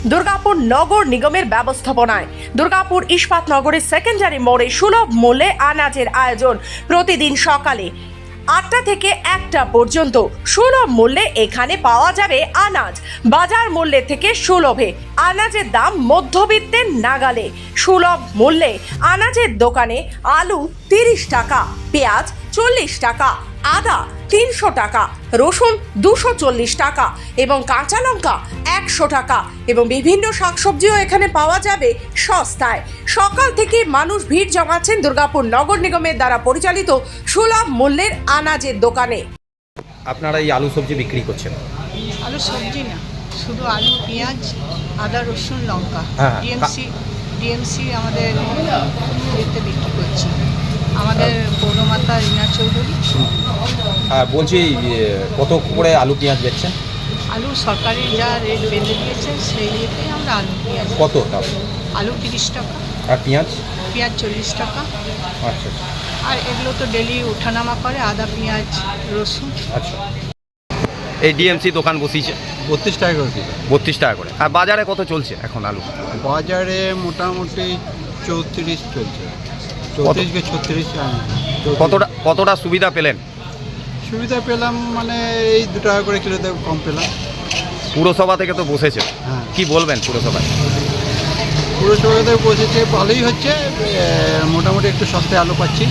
দুর্গাপুর নগর নিগমের ব্যবস্থাপনায় দুর্গাপুর ইস্পাত নগরের সেকেন্ডারি মোড়ে সুলভ মূল্যে আনাজের আয়োজন। প্রতিদিন সকালে 8টা থেকে 1টা পর্যন্ত সুলভ মূল্যে এখানে পাওয়া যাবে আনাজ। বাজার মূল্যের থেকে সুলভে আনাজের দাম মধ্যবিত্তের নাগালে। সুলভ মূল্যে আনাজের দোকানে আলু 30 টাকা, পেঁয়াজ 40 টাকা, আদা 300 টাকা, রসুন 240 টাকা এবং কাঁচা লঙ্কা 100 টাকা এবং বিভিন্ন শাকসবজিও এখানে পাওয়া যাবে সস্তায়। সকাল থেকে মানুষ ভিড় জমাচ্ছেন দুর্গাপুর নগর নিগমের দ্বারা পরিচালিত সুলভ মূল্যের আনাজের দোকানে। আপনারা এই আলু সবজি বিক্রি করছেন? আলু সবজি না, শুধু আলু, পেঁয়াজ, আদা, রসুন, লঙ্কা। হ্যাঁ। ডিএমসি আমাদের ইয়েতে বিক্রি করছি। আমাদের পৌরমাতা রিনা চৌধুরী। হ্যাঁ, বলছি কত করে আলু পেঁয়াজ বেচছেন? আলু সরকারি যা রেট বেঁধে দিয়েছে সেই রেটেই আমরা আলু পেঁয়াজ। কত দাম? আলু 30 টাকা, আর পেঁয়াজ? পেঁয়াজ 40 টাকা। আচ্ছা আর এগুলো তো ডেলি ওঠানামা করে, আদা, পেঁয়াজ, রসুন। আচ্ছা। এই ডিএমসি দোকান বসিয়েছে 32 টাকা করে কিলো। 32 টাকা করে। আর বাজারে কত চলছে এখন আলু? বাজারে মোটামুটি 34 চলছে, 34 কে 36। কতটা সুবিধা পেলেন? সুবিধা পেলাম মানে এই 2 টাকা করে কিলোতে কম পেলাম। পুরসভা থেকে তো বসেছে, হ্যাঁ, কি বলবেন পুরসভায়? পুরসভাতে বসেছে, ভালোই হচ্ছে। মোটামুটি একটু সস্তায় আলু পাচ্ছি।